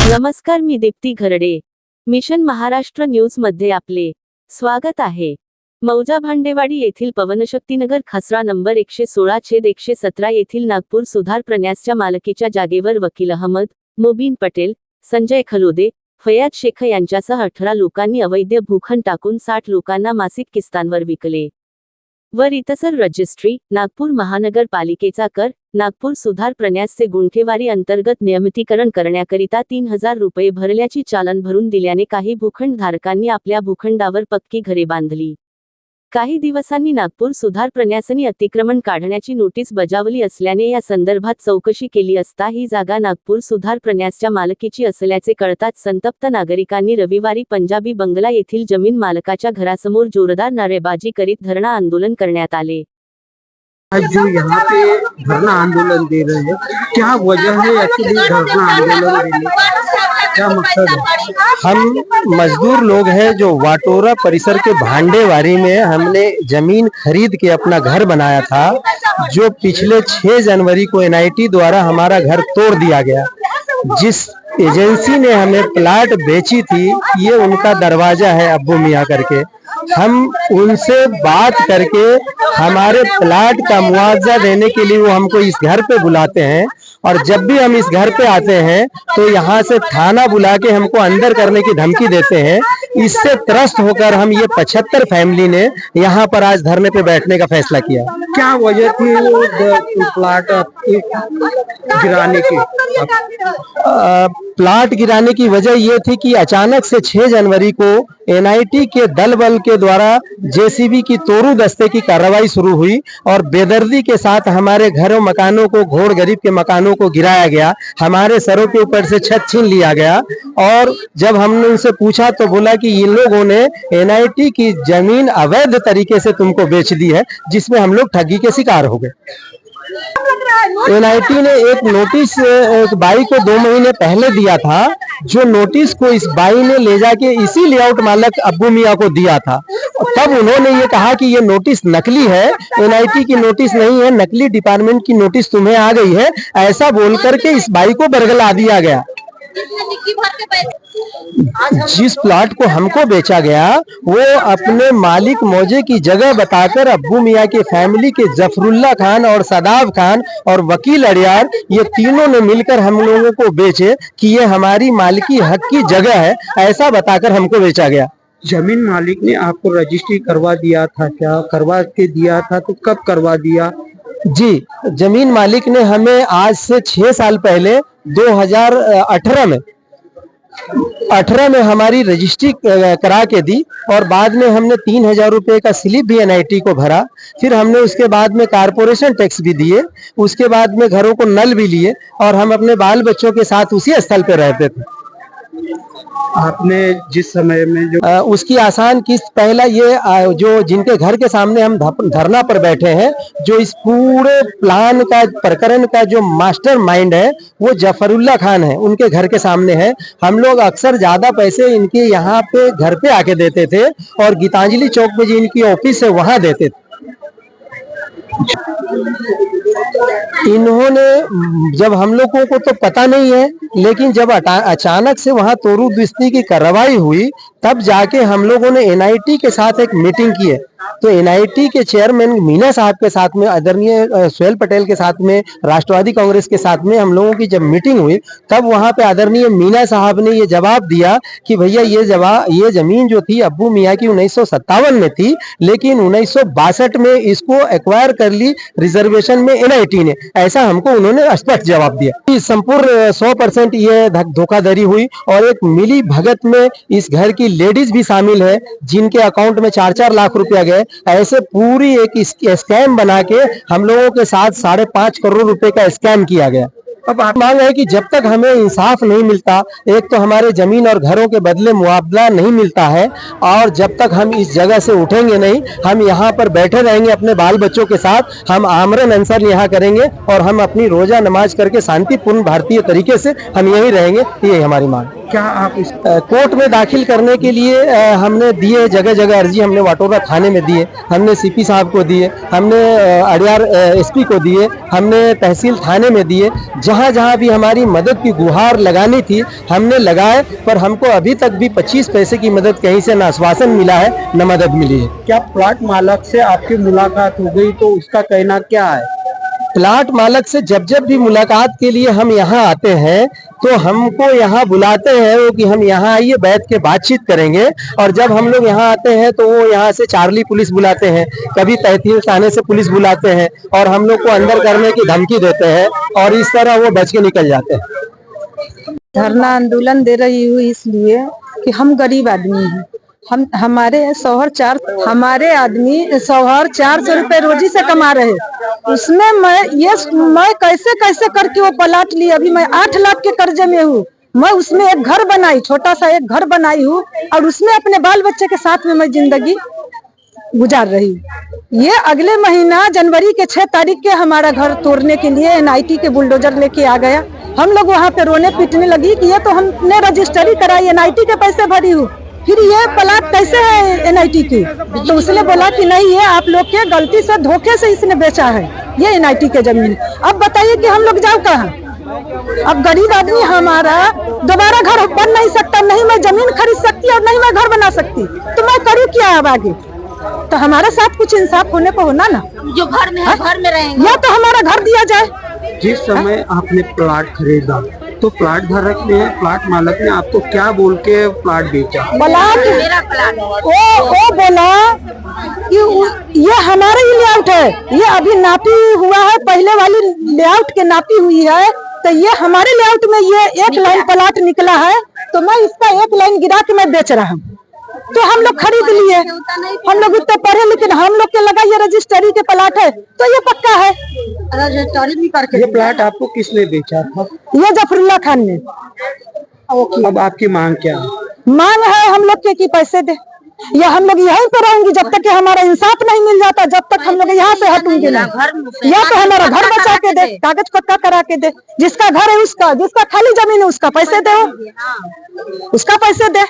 नमस्कार, मी Deepti Gharde. Mission Maharashtra news मध्ये आपले स्वागत आहे. मौजा भांडेवाडी येथील पवनशक्तीनगर खसरा नंबर 116/117 येथील नागपूर सुधार प्रन्यासच्या मालकीच्या जागेवर वकील अहमद, मुबीन पटेल, संजय खलोदे, फयाज शेख यांच्यासह 18 लोकांनी अवैध भूखंड टाकून 60 लोकांना मासिक किस्तांवर विकले. वर इतसर रजिस्ट्री, नागपूर महानगरपालिकेचा कर, नागपूर सुधार प्रन्यासचे गुंठेवारी अंतर्गत नियमितीकरण करण्याकरिता 3000 रुपये भरल्याची चालन भरून दिल्याने काही भूखंड धारकांनी आपल्या भूखंडावर पक्की घरे बांधली. काही दिवसांनी नागपूर सुधार प्रन्यासनी अतिक्रमण काढण्याची नोटीस बजावली असल्याने या संदर्भात चौकशी केली असता ही जागा नागपूर सुधार प्रन्यासच्या मालकीची असल्याचे कळताच संतप्त नागरिकांनी रविवारी पंजाबी बंगला येथील जमीन मालकाच्या घरासमोर जोरदार नारेबाजी करीत धरणा आंदोलन करण्यात आले. आज जो यहाँ पे धरना आंदोलन दे रहे हैं, क्या वजह है एक्चुअली धरना आंदोलन देने का, क्या मकसद है? हम मजदूर लोग हैं जो वाटोरा परिसर के भांडेवारी में हमने जमीन खरीद के अपना घर बनाया था, जो पिछले 6 जनवरी को एनआईटी द्वारा हमारा घर तोड़ दिया गया. जिस एजेंसी ने हमें प्लाट बेची थी, ये उनका दरवाजा है अब्बू मियाँ करके. हम उनसे बात करके हमारे प्लाट का मुआवजा देने के लिए वो हमको इस घर पे बुलाते हैं, और जब भी हम इस घर पे आते हैं तो यहाँ से थाना बुला के हमको अंदर करने की धमकी देते हैं. इससे त्रस्त होकर हम ये 75 फैमिली ने यहाँ पर आज धरने पे बैठने का फैसला किया. क्या वजह थी वो प्लाट गिराने की? प्लाट गिराने की वजह ये थी कि अचानक से 6 जनवरी को एनआईटी के दल बल के द्वारा जेसीबी की तोड़ू दस्ते की कार्रवाई शुरू हुई और बेदर्दी के साथ हमारे घरों मकानों को, घोड़ गरीब के मकानों को गिराया गया. हमारे सरों के ऊपर से छत छीन लिया गया. और जब हमने उनसे पूछा तो बोला कि इन लोगों ने एनआईटी की जमीन अवैध तरीके से तुमको बेच दी है, जिसमें हम लोग ठगी के शिकार हो गए. एनआईटी ने एक नोटिस एक बाई को 2 महीने पहले दिया था, जो नोटिस को इस बाई ने ले जाके इसी लेआउट मालक अब्बू मियाँ को दिया था. तब उन्होंने ये कहा कि ये नोटिस नकली है, एनआईटी की नोटिस नहीं है, नकली डिपार्टमेंट की नोटिस तुम्हें आ गई है, ऐसा बोल करके इस बाई को बरगला दिया गया. जिस प्लॉट को हमको बेचा गया वो अपने मालिक मौजे की जगह बताकर अब्बू मियाँ के फैमिली के जफरुल्ला खान और सदाब खान और वकील अड़ियार, ये तीनों ने मिलकर हम लोगों को बेचे कि ये हमारी मालिकी हक की जगह है, ऐसा बताकर हमको बेचा गया. जमीन मालिक ने आपको रजिस्ट्री करवा दिया था क्या? करवा के दिया था तो कब करवा दिया? जी, जमीन मालिक ने हमें आज से 6 साल पहले 2018 में हमारी रजिस्ट्री करा के दी, और बाद में हमने 3000 रुपए का स्लिप भी एनआईटी को भरा. फिर हमने उसके बाद में कारपोरेशन टैक्स भी दिए, उसके बाद में घरों को नल भी लिए, और हम अपने बाल बच्चों के साथ उसी स्थल पे रहते थे. आपने जिस समय में जो उसकी आसान किस्त पहला ये जो जिनके घर के सामने हम धरना पर बैठे हैं, जो इस पूरे प्लान का प्रकरण का जो मास्टर माइंड है वो जफरुल्ला खान है, उनके घर के सामने है. हम लोग अक्सर ज्यादा पैसे इनके यहाँ पे घर पे आके देते थे, और गीतांजलि चौक पे जो इनकी ऑफिस है वहां देते थे. इन्होंने जब हम लोगों को तो पता नहीं है, लेकिन जब अचानक से वहां तोड़ू दस्ती की कार्रवाई हुई, तब जाके हम लोगों ने एनआईटी के साथ एक मीटिंग की है. तो एनआईटी के चेयरमैन मीना साहब के साथ में, आदरणीय सुहेल पटेल के साथ में, राष्ट्रवादी कांग्रेस के साथ में हम लोगों की जब मीटिंग हुई, तब वहां पे आदरणीय मीना साहब ने ये जवाब दिया कि भैया ये जमीन जो थी अब्बू मियाँ की 1957 में थी, लेकिन 1962 में इसको एक्वायर कर ली रिजर्वेशन में एनआईटी ने, ऐसा हमको उन्होंने स्पष्ट जवाब दिया. संपूर्ण 100% ये धोखाधड़ी हुई, और एक मिली भगत में इस घर की लेडीज भी शामिल है, जिनके अकाउंट में 4-4 लाख रुपया गए. ऐसे पूरी एक स्कैम बना के हम लोगों के साथ 5.5 करोड़ रुपए का स्कैम किया गया. अब आप मांग है कि जब तक हमें इंसाफ नहीं मिलता, एक तो हमारे जमीन और घरों के बदले मुआवजा नहीं मिलता है, और जब तक हम इस जगह से उठेंगे नहीं, हम यहाँ पर बैठे रहेंगे अपने बाल बच्चों के साथ, हम आमरण अनशन यहाँ करेंगे, और हम अपनी रोजा नमाज करके शांतिपूर्ण भारतीय तरीके से हम यहीं रहेंगे. ये हमारी मांग. क्या आप इस कोर्ट में दाखिल करने के लिए हमने दिए, जगह जगह अर्जी हमने वाटोरा थाने में दिए, हमने सीपी साहब को दिए, हमने अड़ियार एसपी को दिए, हमने तहसील थाने में दिए। जहां जहां भी हमारी मदद की गुहार लगानी थी हमने लगाए, पर हमको अभी तक भी 25 पैसे की मदद कहीं से न आश्वासन मिला है न मदद मिली है। क्या प्लॉट मालक से आपकी मुलाकात हो गई तो उसका कहना क्या है? प्लाट मालक से जब जब भी मुलाकात के लिए हम यहाँ आते हैं तो हमको यहाँ बुलाते हैं वो कि हम यहाँ आइए, बैठ के बातचीत करेंगे। और जब हम लोग यहाँ आते हैं तो वो यहाँ से चार्ली पुलिस बुलाते हैं, कभी तहसील थाने से पुलिस बुलाते हैं और हम लोग को अंदर करने की धमकी देते हैं और इस तरह वो बच के निकल जाते हैं। धरना आंदोलन दे रही हूँ इसलिए कि हम गरीब आदमी हैं। हमारे आदमी शौहर 400 रुपए रोजी से कमा रहे, उसमें मैं कैसे कैसे करके वो प्लाट ली। अभी मैं 8 लाख के कर्जे में हूँ। मैं उसमें एक घर बनाई, छोटा सा एक घर बनाई हूँ और उसमें अपने बाल बच्चे के साथ में मैं जिंदगी गुजार रही हूँ। ये अगले महीना जनवरी के 6 तारीख के हमारा घर तोड़ने के लिए NIT के बुलडोजर लेके आ गया। हम लोग वहाँ पे रोने पीटने लगी कि ये तो हमने रजिस्ट्री कराई, NIT के पैसे भरी हूँ, फिर ये प्लाट कैसे है NIT की? तो उसने बोला कि नहीं, ये आप लोग के गलती से धोखे से इसने बेचा है ये NIT के जमीन। अब बताइए कि हम लोग जाओ कहाँ? अब गरीब आदमी हमारा दोबारा घर बन नहीं सकता, नहीं मैं जमीन खरीद सकती और नहीं मैं घर बना सकती, तो मैं करूँ क्या अब आगे? तो हमारे साथ कुछ इंसाफ होने को होना ना, जो घर में है घर में रहेंगे, या तो हमारा घर दिया जाए। जिस समय आपने प्लॉट खरीदा तो प्लॉट धारक ने, प्लॉट मालक ने आपको क्या बोल के प्लॉट बेचा? मेरा प्लाट वो बोला कि ये हमारा ही लेआउट है, ये अभी नापी हुआ है, पहले वाली लेआउट के नापी हुई है, तो ये हमारे लेआउट में ये 1 लाइन प्लॉट निकला है, तो मैं इसका 1 लाइन गिरा के मैं बेच रहा हूँ। तो हम लोग खरीद लिए। हम लोग इतने पढ़े लेकिन हम लोग के लगा ये रजिस्ट्री के प्लॉट है तो ये पक्का है, रजिस्ट्री भी करके। ये प्लॉट आपको किसने बेचा था? ये जफरुल्ला खान ने। अब आपकी मांग क्या है? मांग है हम लोग के कि पैसे दे, या हम लोग यहीं पे रहेंगे जब तक कि हमारा इंसाफ नहीं मिल जाता, जब तक हम लोग यहाँ से हटूंगे नहीं। या तो हमारा घर बचा के दे, कागज पक्का करा के दे, जिसका घर है उसका, जिसका खाली जमीन है उसका पैसे दे, उसका पैसे दे।